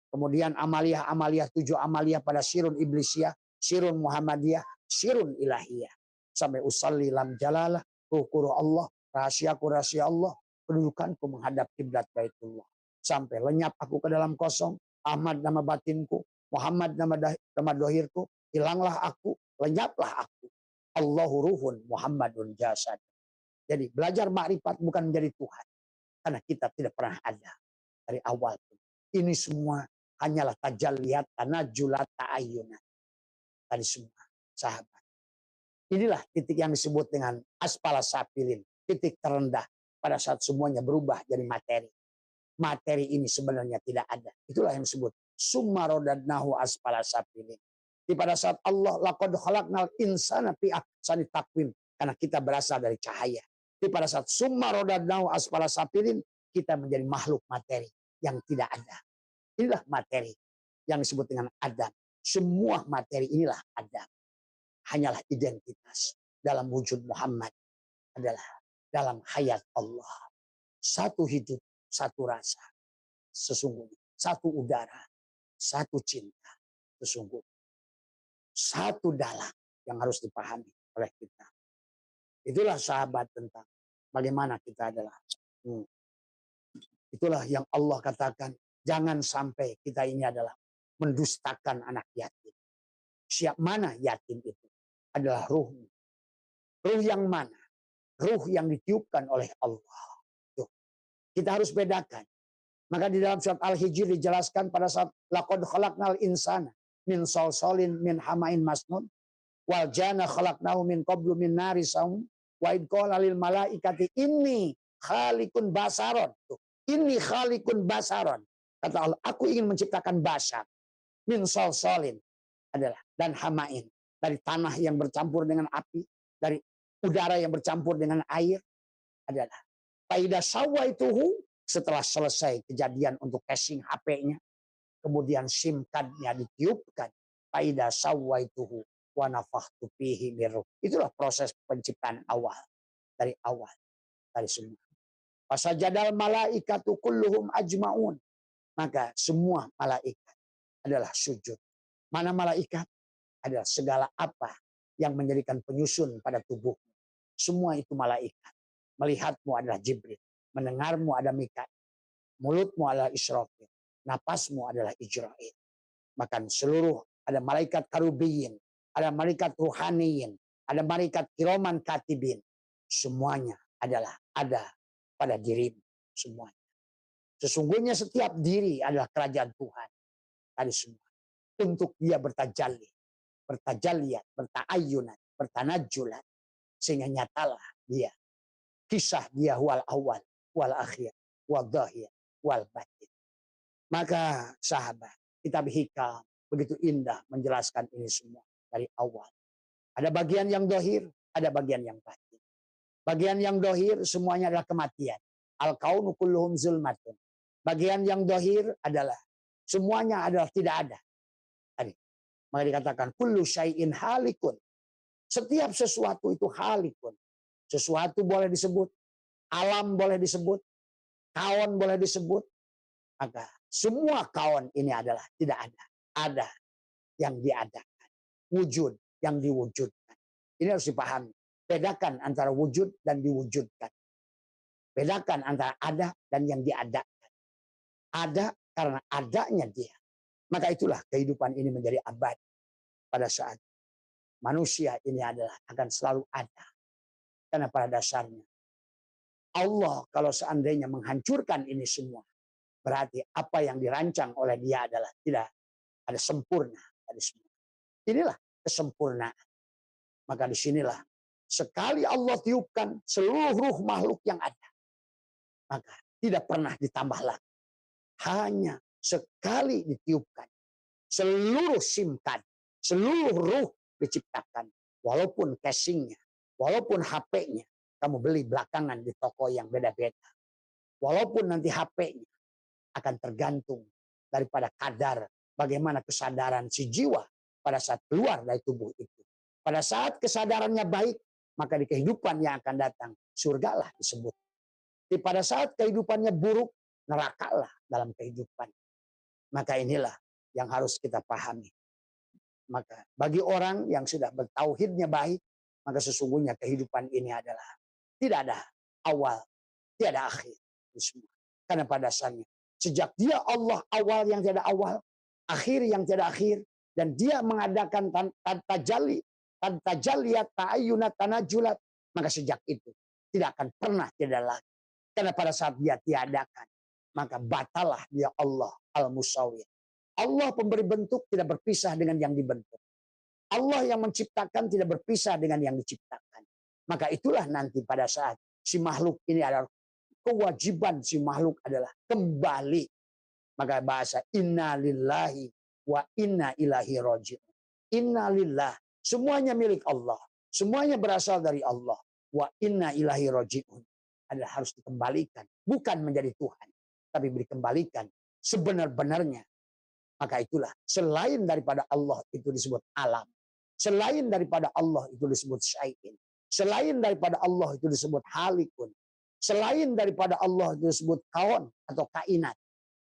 Kemudian amaliyah 7 amaliyah pada sirun iblisiyah, sirun Muhammadiyah, sirun ilahiyah. Sampai usalli lam jalalah, rukuru Allah, rahasiaku rahasia Allah, kedudukanku menghadap kiblat Baitullah. Sampai lenyap aku ke dalam kosong, Ahmad nama batinku, Muhammad nama dohirku, hilanglah aku, lenyaplah aku. Allahu ruhun, Muhammadun jasad. Jadi belajar makrifat bukan menjadi Tuhan. Karena kita tidak pernah ada dari awal. Ini semua hanyalah tajalliyat, tanajulat, ta'ayyunat. Tadi semua, sahabat. Inilah titik yang disebut dengan asfala safilin. Titik terendah pada saat semuanya berubah jadi materi. Materi ini sebenarnya tidak ada. Itulah yang disebut summa radadnahu asfala safilin. Di pada saat Allah laqad khalaqnal insana fi ahsani taqwim, karena kita berasal dari cahaya. Di pada saat summa radadnahu asfala safilin, kita menjadi makhluk materi yang tidak ada. Inilah materi yang disebut dengan Adam. Semua materi inilah Adam. Hanyalah identitas dalam wujud Muhammad adalah dalam hayat Allah. Satu hidup, satu rasa. Sesungguhnya. Satu udara, satu cinta. Sesungguhnya. Satu dalam yang harus dipahami oleh kita. Itulah sahabat tentang bagaimana kita adalah. Itulah yang Allah katakan. Jangan sampai kita ini adalah mendustakan anak yatim. Siap mana yatim itu? Adalah ruhmu. Ruh yang mana? Ruh yang ditiupkan oleh Allah. Tuh. Kita harus bedakan. Maka di dalam surat Al-Hijr dijelaskan pada saat laqad khalaqnal insana min salsalin min hamain masnun wal jana khalaqnahu min qablu min nari saum wa id qala lil malaikati inni khaliqun basaron. Tuh. Inni khaliqun basaron. Kata Allah, aku ingin menciptakan basar. Min salsalin adalah dan hamain. Dari tanah yang bercampur dengan api, dari udara yang bercampur dengan air adalah faida sawaituhu, setelah selesai kejadian untuk casing HP-nya, kemudian SIM card-nya ditiupkan, faida sawaituhu wa nafakhtu fihi min ruh. Itulah proses penciptaan awal dari semua. Fasajadal malaikatu kulluhum ajmaun. Maka semua malaikat adalah sujud. Mana malaikat? Adalah segala apa yang menjadikan penyusun pada tubuhmu. Semua itu malaikat. Melihatmu adalah Jibril. Mendengarmu ada Mikail. Mulutmu adalah Israfil. Napasmu adalah Ijrail. Bahkan seluruh ada malaikat karubiyin. Ada malaikat ruhaniyin. Ada malaikat kiroman katibin. Semuanya adalah ada pada dirimu. Semuanya. Sesungguhnya setiap diri adalah kerajaan Tuhan. Tadi semua. Untuk dia bertajalli. Bertajalliyat, berta'ayyunat, bertanajulat. Sehingga nyatalah dia. Kisah dia wal awal, wal akhir, wal dhahir, wal batin. Maka sahabat, kitab Hikam begitu indah menjelaskan ini semua dari awal. Ada bagian yang dohir, ada bagian yang batin. Bagian yang dohir semuanya adalah kematian. Al-kaunu kulluhum zulmatun. Bagian yang dohir adalah semuanya adalah tidak ada. Tadi. Maka dikatakan kullu syai'in halikun. Setiap sesuatu itu halikun. Sesuatu boleh disebut, alam boleh disebut, kawan boleh disebut. Maka semua kawan ini adalah tidak ada. Ada yang diadakan. Wujud yang diwujudkan. Ini harus dipahami. Bedakan antara wujud dan diwujudkan. Bedakan antara ada dan yang diadakan. Ada karena adanya dia. Maka itulah kehidupan ini menjadi abadi. Pada saat manusia ini adalah akan selalu ada. Karena pada dasarnya Allah kalau seandainya menghancurkan ini semua, berarti apa yang dirancang oleh dia adalah tidak ada sempurna dari semua. Inilah kesempurnaan. Maka disinilah sekali Allah tiupkan seluruh ruh makhluk yang ada, maka tidak pernah ditambah lagi. Hanya sekali ditiupkan seluruh simkan, seluruh ruh diciptakan. Walaupun casingnya, walaupun HP-nya kamu beli belakangan di toko yang beda-beda. Walaupun nanti HP-nya akan tergantung daripada kadar bagaimana kesadaran si jiwa pada saat keluar dari tubuh itu. Pada saat kesadarannya baik, maka di kehidupan yang akan datang, surgalah disebut. Di pada saat kehidupannya buruk, nerakalah dalam kehidupan. Maka inilah yang harus kita pahami. Maka bagi orang yang sudah bertauhidnya baik, maka sesungguhnya kehidupan ini adalah tidak ada awal, tidak ada akhir. Karena pada dasarnya, sejak dia Allah awal yang tidak awal, akhir yang tidak akhir, dan dia mengadakan tajaliyat, ta'ayyunat, tanajulat, maka sejak itu tidak akan pernah tidak lagi. Karena pada saat dia tiadakan, maka batalah dia Allah al-musawwir. Allah pemberi bentuk tidak berpisah dengan yang dibentuk. Allah yang menciptakan tidak berpisah dengan yang diciptakan. Maka itulah nanti pada saat si makhluk ini adalah kewajiban si makhluk adalah kembali. Maka bahasa inna lillahi wa inna ilahi raji'un. Inna lillah, semuanya milik Allah. Semuanya berasal dari Allah. Wa inna ilahi raji'un. Adalah harus dikembalikan. Bukan menjadi Tuhan. Tapi dikembalikan sebenar-benarnya. Maka itulah selain daripada Allah itu disebut alam. Selain daripada Allah itu disebut syai'in. Selain daripada Allah itu disebut halikun. Selain daripada Allah itu disebut kawan atau kainat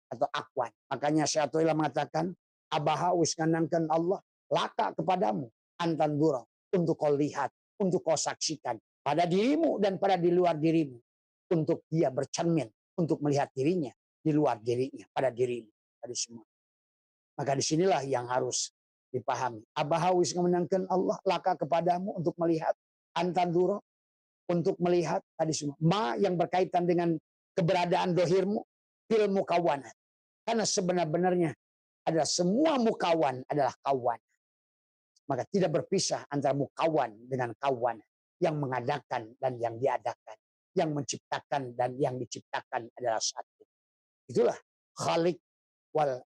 atau akwan. Makanya Syaikhullah mengatakan, abaha wiskanangkan Allah laka kepadamu antandura untuk kau lihat, untuk kau saksikan pada dirimu dan pada di luar dirimu. Untuk dia bercermin, untuk melihat dirinya di luar dirinya, pada dirimu, pada semua. Maka disinilah yang harus dipahami. Abahawis menangkan Allah laka kepadamu untuk melihat antanduro, untuk melihat tadi semua. Ma yang berkaitan dengan keberadaan dohirmu, fil mukawanat. Karena sebenar-benarnya adalah semua mukawan adalah kawan. Maka tidak berpisah antara mukawan dengan kawan. Yang mengadakan dan yang diadakan. Yang menciptakan dan yang diciptakan adalah satu. Itulah khalik wal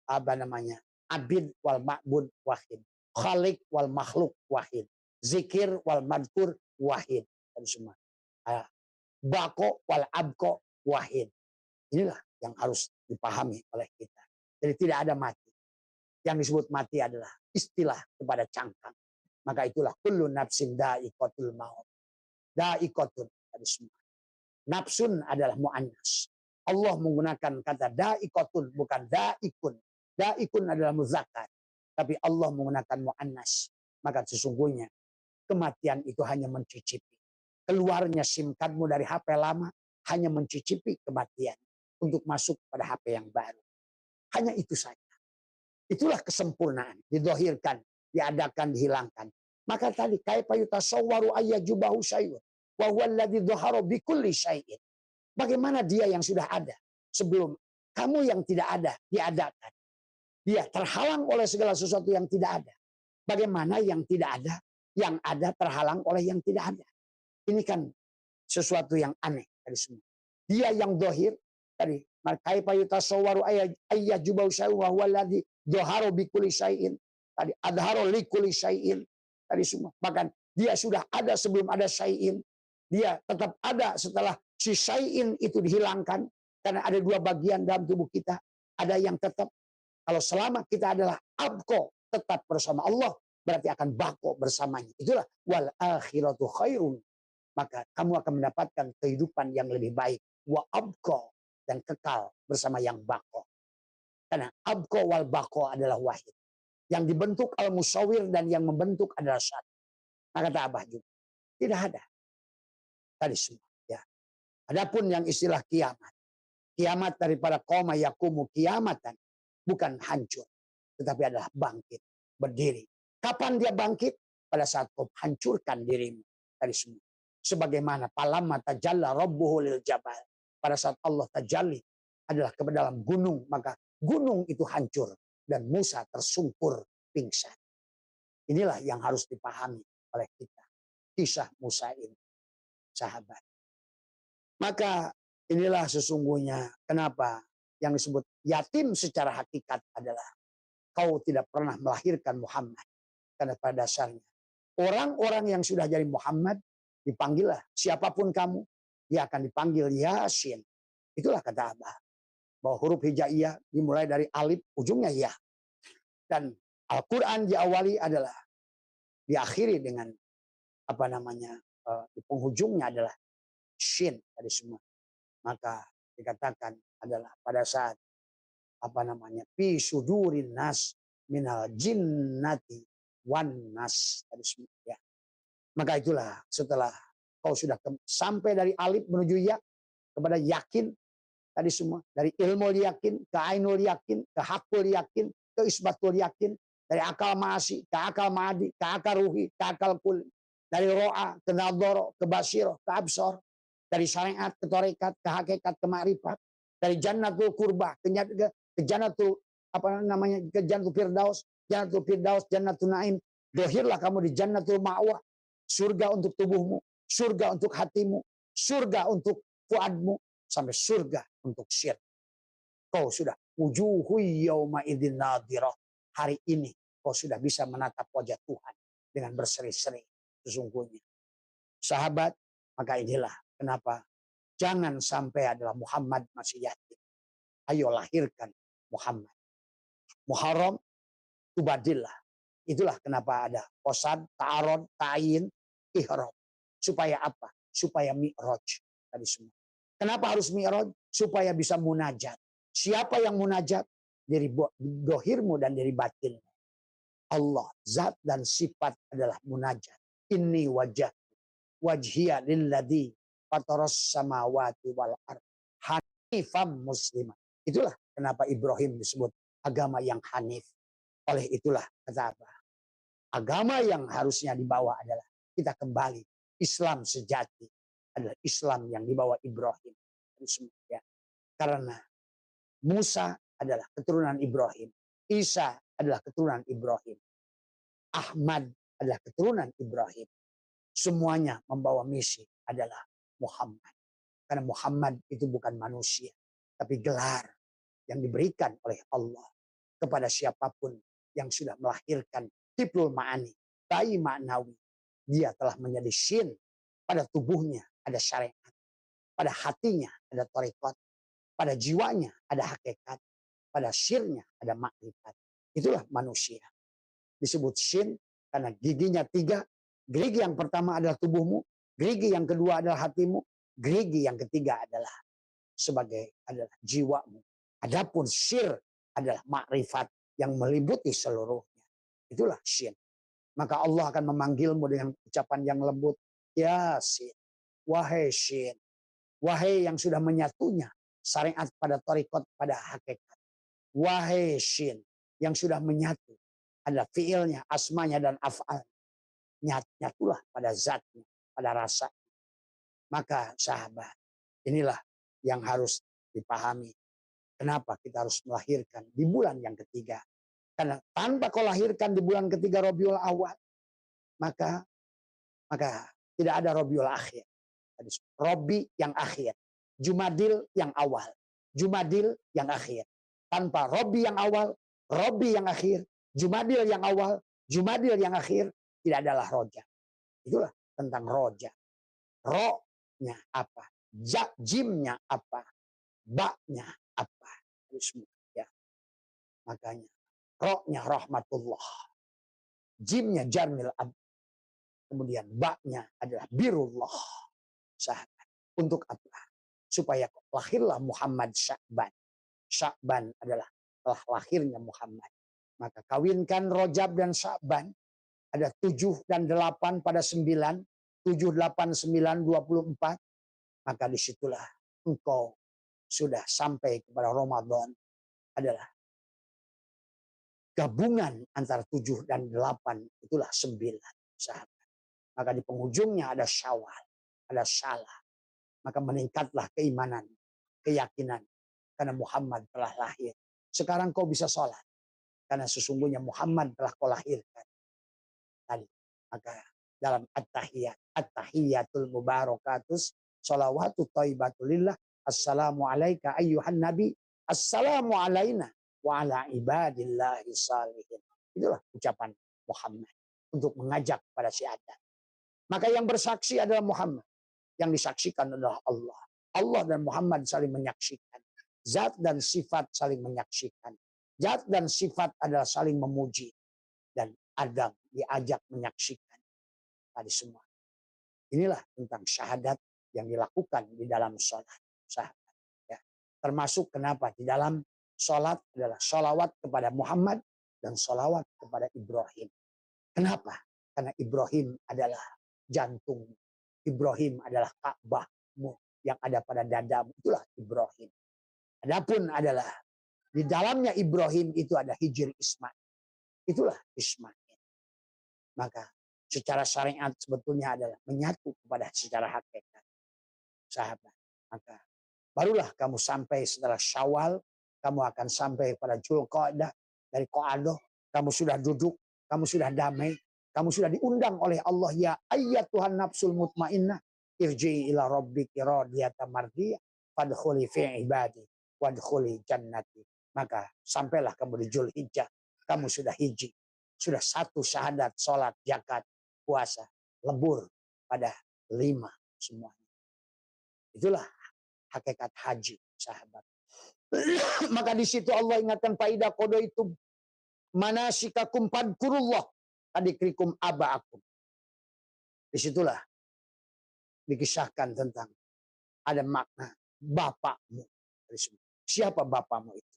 abid wal ma'bud wahid. Khalik wal makhluk wahid. Zikir wal madkur wahid. Dan semua. Bako wal abko wahid. Inilah yang harus dipahami oleh kita. Jadi tidak ada mati. Yang disebut mati adalah istilah kepada cangkang. Maka itulah kullu nafsin da'iqatul maut. Da'iqatun dari semua. Nafsun adalah mu'annas. Allah menggunakan kata da'iqatun bukan da'ikun. Da'ikun adalah muzakkar. Tapi Allah menggunakan mu'annas. Maka sesungguhnya kematian itu hanya mencicipi. Keluarnya SIM cardmu dari HP lama hanya mencicipi kematian. Untuk masuk pada HP yang baru. Hanya itu saja. Itulah kesempurnaan. Didohirkan, diadakan, dihilangkan. Maka tadi, kaifa yutasawwaru ayyajubahu syai'un. Wa huwa alladhi dhahara bikulli syai'in. Bagaimana dia yang sudah ada. Sebelum kamu yang tidak ada, diadakan. Dia terhalang oleh segala sesuatu yang tidak ada. Bagaimana yang tidak ada, yang ada terhalang oleh yang tidak ada. Ini kan sesuatu yang aneh dari semua. Dia yang dohir, tadi Kaifa yutasawwaru ayyajubau syai'un wa huwa alladzi dhahara bi kulli syai'in. Tadi adhara li kulli syai'in. Tadi semua. Bahkan dia sudah ada sebelum ada syai'in. Dia tetap ada setelah si syai'in itu dihilangkan. Karena ada dua bagian dalam tubuh kita. Ada yang tetap. Kalau selama kita adalah abko, tetap bersama Allah, berarti akan bako bersamanya. Itulah wal akhiratu khairun. Maka kamu akan mendapatkan kehidupan yang lebih baik. Wa abko, dan kekal bersama yang bako. Karena abko wal bako adalah wahid. Yang dibentuk al-musawwir dan yang membentuk adalah satu. Nah kata Abah juga, tidak ada. Tadi semua. Ya. Adapun yang istilah kiamat. Kiamat daripada qoma yakumu kiamatan. Bukan hancur. Tetapi adalah bangkit. Berdiri. Kapan dia bangkit? Pada saat kau hancurkan dirimu. Tadi semua. Sebagaimana palamma tajalla rabbuhu lil jabal. Pada saat Allah tajalli adalah ke dalam gunung. Maka gunung itu hancur. Dan Musa tersungkur pingsan. Inilah yang harus dipahami oleh kita. Kisah Musa ini. Sahabat. Maka inilah sesungguhnya kenapa yang disebut yatim secara hakikat adalah kau tidak pernah melahirkan Muhammad. Karena pada dasarnya orang-orang yang sudah jadi Muhammad dipanggillah siapapun kamu, dia akan dipanggil Yasin. Itulah kata Abah. Bahwa huruf hijaiyah dimulai dari alif, ujungnya ya. Dan Al-Quran diawali adalah diakhiri dengan apa namanya, di penghujungnya adalah shin tadi semua. Maka dikatakan adalah pada saat apa namanya fi sudurin nas minal jinnati wan nas tadi semua ya. Maka itulah setelah kau sudah sampai dari alif menuju ya kepada yakin tadi semua, dari ilmu yakin ke ainul yakin ke hakul yakin ke isbatul yakin, dari akal maasi ke akal madi ke akal ruhi ke akal kul, dari ro'a ke nadhara ke basiroh ke absor, dari syariat ke tarekat ke hakikat ke ma'rifat, dari jannatul qurba ke jannatul apa namanya ke jannatul firdaus jannatul naim. Dohirlah kamu di jannatul ma'wah, surga untuk tubuhmu, surga untuk hatimu, surga untuk fuadmu, sampai surga untuk syir. Kau sudah wujuhu yauma idzin nadhirah. Hari ini kau sudah bisa menatap wajah Tuhan dengan berseri-seri sesungguhnya. Sahabat, maka inilah kenapa jangan sampai adalah Muhammad masih yatim. Ayo lahirkan Muhammad. Muharram tubadillah. Itulah kenapa ada qasad, ta'arud, ta'yin, ihram. Supaya apa? Supaya mi'raj tadi semua. Kenapa harus mi'raj? Supaya bisa munajat. Siapa yang munajat? Dari dohirmu dan dari batinmu. Allah, zat dan sifat adalah munajat. Inni wajhiya lilladzi fataras samawati wal ardh hanifan muslimah. Itulah kenapa Ibrahim disebut agama yang hanif. Oleh itulah kata apa? Agama yang harusnya dibawa adalah kita kembali Islam sejati adalah Islam yang dibawa Ibrahim. Ya. Karena Musa adalah keturunan Ibrahim, Isa adalah keturunan Ibrahim, Ahmad adalah keturunan Ibrahim. Semuanya membawa misi adalah Muhammad. Karena Muhammad itu bukan manusia, tapi gelar yang diberikan oleh Allah kepada siapapun yang sudah melahirkan tiplul ma'ani, bayi maknawi. Dia telah menjadi syin. Pada tubuhnya ada syariat, pada hatinya ada tarekat, pada jiwanya ada hakikat, pada syirnya ada makrifat. Itulah manusia. Disebut syin karena giginya 3. Gerigi yang pertama adalah tubuhmu, gerigi yang kedua adalah hatimu, gerigi yang ketiga adalah adalah jiwamu. Adapun syir adalah makrifat yang meliputi seluruhnya. Itulah syin. Maka Allah akan memanggilmu dengan ucapan yang lembut. Yasin, wahai syin, wahai yang sudah menyatunya syariat pada tarekat pada hakikat. Wahai syin, yang sudah menyatu ada fiilnya, asmanya dan af'al. Nyatulah pada zatnya, pada rasa. Maka sahabat, inilah yang harus dipahami. Kenapa kita harus melahirkan di bulan yang ketiga? Karena tanpa kau lahirkan di bulan ketiga Rabiul Awal, maka tidak ada Rabiul Akhir. Robi yang akhir, Jumadil yang awal. Jumadil yang akhir. Tanpa Robi yang awal, Robi yang akhir, Jumadil yang awal, Jumadil yang akhir, tidak adalah Roja. Itulah tentang Roja. Ro-nya apa? Jimnya apa? Ba-nya apa? Ya. Makanya Ro-nya rahmatullah. Jimnya Jamil Ab. Kemudian ba-nya adalah birullah. Sahabat. Untuk apa? Supaya lahirlah Muhammad Sya'ban. Sya'ban adalah telah lahirnya Muhammad. Maka kawinkan Rojab dan Sya'ban. Ada 7 dan 8 pada 9. 7, 8, 9, 24. Maka disitulah engkau sudah sampai kepada Ramadan. Adalah gabungan antara 7 dan 8. Itulah 9. Sahabat. Maka di penghujungnya ada Syawal. Ada Salah. Maka meningkatlah keimanan. Keyakinan. Karena Muhammad telah lahir. Sekarang kau bisa sholat. Karena sesungguhnya Muhammad telah kau lahirkan. Tadi. Maka dalam at-tahiyatul mubarakatus. Salawatu taibatulillah. Assalamu alaika ayyuhan nabi. Assalamu alaina. Wa ala ibadillahi salihin. Itulah ucapan Muhammad. Untuk mengajak pada syahadat. Maka yang bersaksi adalah Muhammad. Yang disaksikan adalah Allah. Allah dan Muhammad saling menyaksikan. Zat dan sifat saling menyaksikan. Zat dan sifat adalah saling memuji. Dan Adam diajak menyaksikan. Tadi semua. Inilah tentang syahadat yang dilakukan di dalam sholat. Sahabat. Ya. Termasuk kenapa di dalam sholat adalah sholawat kepada Muhammad dan sholawat kepada Ibrahim. Kenapa? Karena Ibrahim adalah jantung. Ibrahim adalah Ka'bahmu yang ada pada dadamu. Itulah Ibrahim. Adapun adalah di dalamnya Ibrahim itu ada Hijri Ismail. Itulah Ismail. Maka secara syariat sebetulnya adalah menyatu kepada secara hakikat. Sahabat. Maka barulah kamu sampai setelah Syawal. Kamu akan sampai pada Dzulqa'dah. Dari Qa'adah. Kamu sudah duduk. Kamu sudah damai. Kamu sudah diundang oleh Allah. Ya ayyatuhan nafsul mutmainnah. Irji'i ila rabbiki radiyatan mardiyah. Fadkhuli fi ibadi. Wadkhuli jannati. Maka sampailah kamu di Dzulhijjah. Kamu sudah hiji. Sudah 1 syahadat, sholat, zakat, puasa. Lebur pada 5 semuanya. Itulah hakikat haji, sahabat. Maka di situ Allah ingatkan faida qadaitum manasikakum fadkurullah adikrikum aba'akum. Disitulah dikisahkan tentang ada makna bapakmu. Siapa bapakmu itu?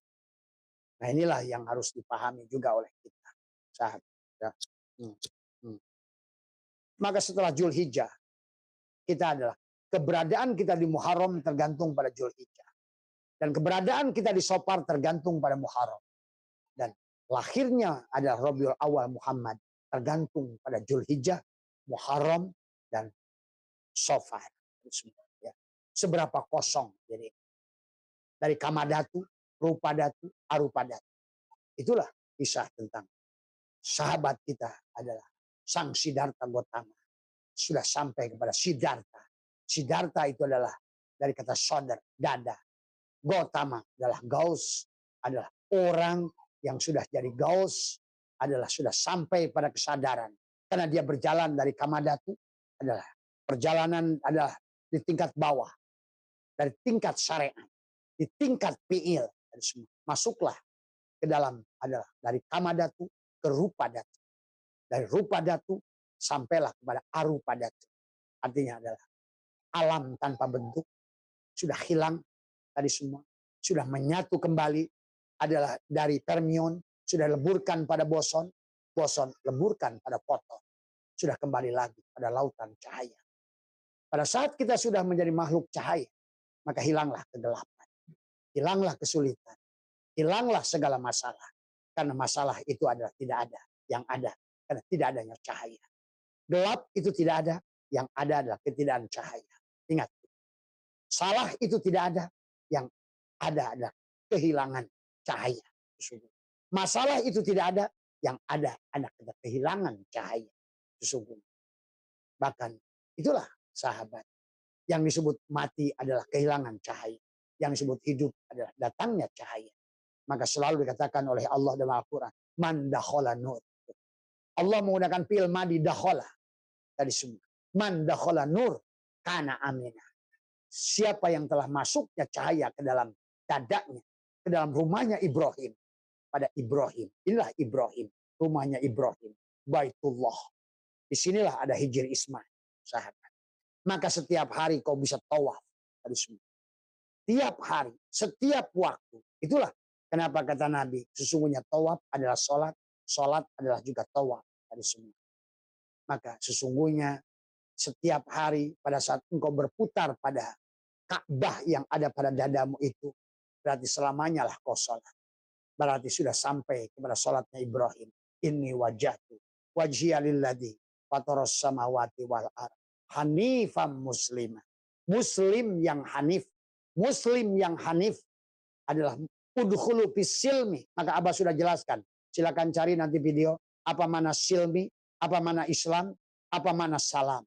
Nah inilah yang harus dipahami juga oleh kita. Sahabat. Ya. Maka setelah Dzulhijjah, kita adalah keberadaan kita di Muharram tergantung pada Dzulhijjah. Dan keberadaan kita di Safar tergantung pada Muharram. Dan lahirnya adalah Rabiul Awal Muhammad tergantung pada Dzulhijjah, Muharram, dan Safar. Ya. Seberapa kosong. Jadi dari Kamadatu, Rupadatu, Arupadatu. Itulah kisah tentang sahabat kita adalah Sang Siddhartha Gautama. Sudah sampai kepada Siddhartha. Siddhartha itu adalah dari kata sodar, dada. Gautama adalah gaus, adalah orang yang sudah jadi gaus, adalah sudah sampai pada kesadaran. Karena dia berjalan dari Kamadatu, adalah perjalanan adalah di tingkat bawah. Dari tingkat syariat, di tingkat fi'il. Masuklah ke dalam adalah dari Kamadatu ke Rupadatu. Dari Rupadatu sampailah kepada Arupadatu. Artinya adalah alam tanpa bentuk. Sudah hilang tadi semua. Sudah menyatu kembali. Adalah dari fermion. Sudah leburkan pada boson. Boson leburkan pada foton. Sudah kembali lagi pada lautan cahaya. Pada saat kita sudah menjadi makhluk cahaya. Maka hilanglah kegelapan. Hilanglah kesulitan. Hilanglah segala masalah. Karena masalah itu adalah tidak ada. Yang ada. Karena tidak adanya cahaya. Gelap itu tidak ada. Yang ada adalah ketidakadaan cahaya. Ingat. Salah itu tidak ada. Yang ada adalah kehilangan cahaya. Masalah itu tidak ada. Yang ada adalah kehilangan cahaya. Sesungguhnya. Bahkan itulah sahabat. Yang disebut mati adalah kehilangan cahaya. yang disebut hidup adalah datangnya cahaya. Maka selalu dikatakan oleh Allah dalam Al-Quran, man dakhala nur. Allah menggunakan fi'il madi dakhala tadi semua. Man dakhala nur kana aminah. Siapa yang telah masuknya cahaya ke dalam dadanya, ke dalam rumahnya Ibrahim. Pada Ibrahim. Inilah Ibrahim. Rumahnya Ibrahim. Baitullah. Disinilah ada Hijri Ismail. Sahabat. Maka setiap hari kau bisa tawaf. Tadi semua. Tiap hari. Setiap waktu. Itulah kenapa kata Nabi. Sesungguhnya tawaf adalah sholat. Sholat adalah juga tawaf. Tadi semua. Maka sesungguhnya setiap hari pada saat engkau berputar pada Ka'bah yang ada pada dadamu itu. Berarti selamanya lah kau sholat. Berarti sudah sampai kepada sholatnya Ibrahim. Inni wajhatu wajhiya lilladzi fataras samawati wal ardh hanifam muslimah. Muslim yang hanif. Muslim yang hanif adalah udkhulu fis silmi. Maka Abah sudah jelaskan. Silakan cari nanti video. Apa mana silmi, apa mana Islam, apa mana salam.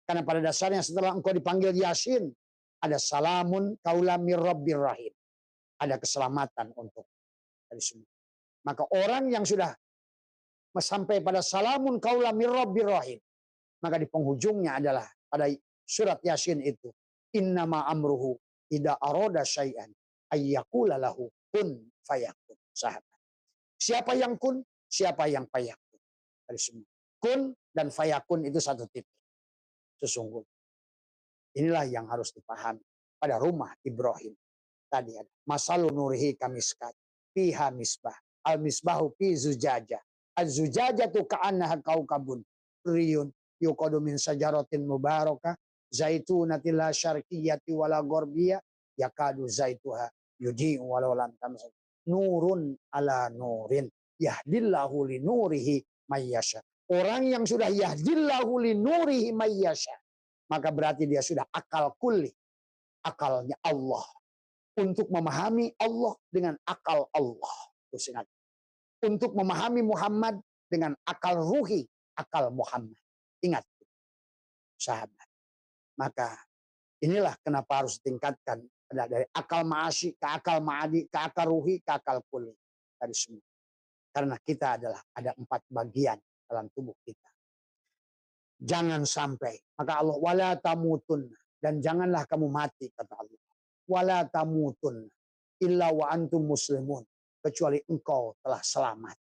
Karena pada dasarnya setelah engkau dipanggil Yasin, ada salamun qaulam mir rabbir rahim. Ada keselamatan untuk dari semua. Maka orang yang sudah sampai pada salamun qaulam mir rabbir rahim, maka di penghujungnya adalah pada surat Yasin itu, innama amruhu idza arada syai'an ayyaqula lahu kun fayakun. Sahabat. Siapa yang kun, siapa yang fayakun. Dari semua. Kun dan fayakun itu satu titik. Sesungguhnya. Inilah yang harus dipahami pada rumah Ibrahim. Tadi ada masalun nurihi kamiskat fiha misbah al misbahu fi zujaja az zujajatu ka'annaha kaukabun riyun yuqadu min sajaratin mubarakah zaitunatin la syarqiyyati wala gharbiyah yakadu zaituha yudi'u walau lam tamsas nurun ala nurin yahdillahu li nurihi mayyasha. Orang yang sudah yahdillahu li nurihi mayyasha, maka berarti dia sudah akal kulli, akalnya Allah. Untuk memahami Allah dengan akal Allah. Untuk memahami Muhammad dengan akal ruhi, akal Muhammad. Ingat, sahabat. Maka inilah kenapa harus ditingkatkan dari akal ma'asyi ke akal ma'adi, ke akal ruhi, ke akal kulli. Dari semua. Karena kita adalah ada 4 bagian dalam tubuh kita. Jangan sampai. Maka Allah, wala tamutun. Dan janganlah kamu mati, kata Allah. Wala tamutun illa wa antum muslimun. Kecuali engkau telah selamat.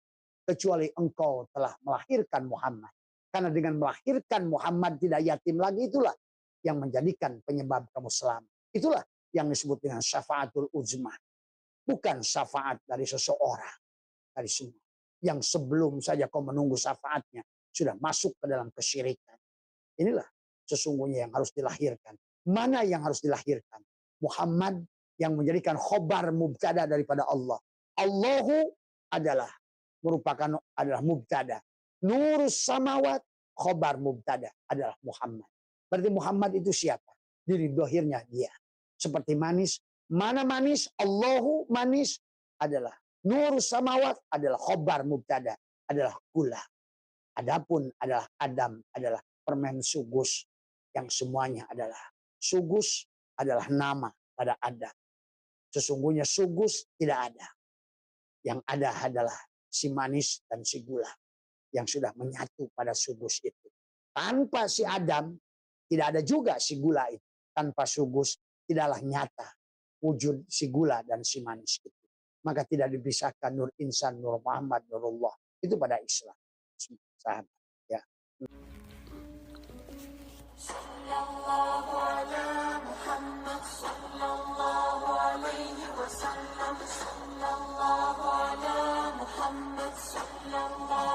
Kecuali engkau telah melahirkan Muhammad. Karena dengan melahirkan Muhammad tidak yatim lagi, itulah yang menjadikan penyebab kamu selamat. Itulah yang disebut dengan syafaatul uzmah. Bukan syafaat dari seseorang. Dari semua. Yang sebelum saja kau menunggu syafaatnya, sudah masuk ke dalam kesyirikan. Inilah sesungguhnya yang harus dilahirkan. Mana yang harus dilahirkan? Muhammad yang menjadikan khobar mubtada daripada Allah. Allahu merupakan mubtada. Nurus samawat, khobar mubtada adalah Muhammad. Berarti Muhammad itu siapa? Diri dohirnya dia. Seperti manis. Mana manis? Allahu manis adalah. Nurus samawat adalah khobar mubtada. Adalah gula. Adapun adalah Adam adalah permen sugus. Yang semuanya adalah sugus. Adalah nama pada Adam. Sesungguhnya sugus tidak ada. Yang ada adalah si manis dan si gula. Yang sudah menyatu pada sugus itu. Tanpa si Adam, tidak ada juga si gula itu. Tanpa sugus, tidaklah nyata wujud si gula dan si manis itu. Maka tidak dipisahkan nur insan, nur Muhammad, nurullah. Itu pada Islam. Sahabat. Ya. Sallallahu ala Muhammad sallallahu alaihi wasallam. Sallallahu ala Muhammad sallallahu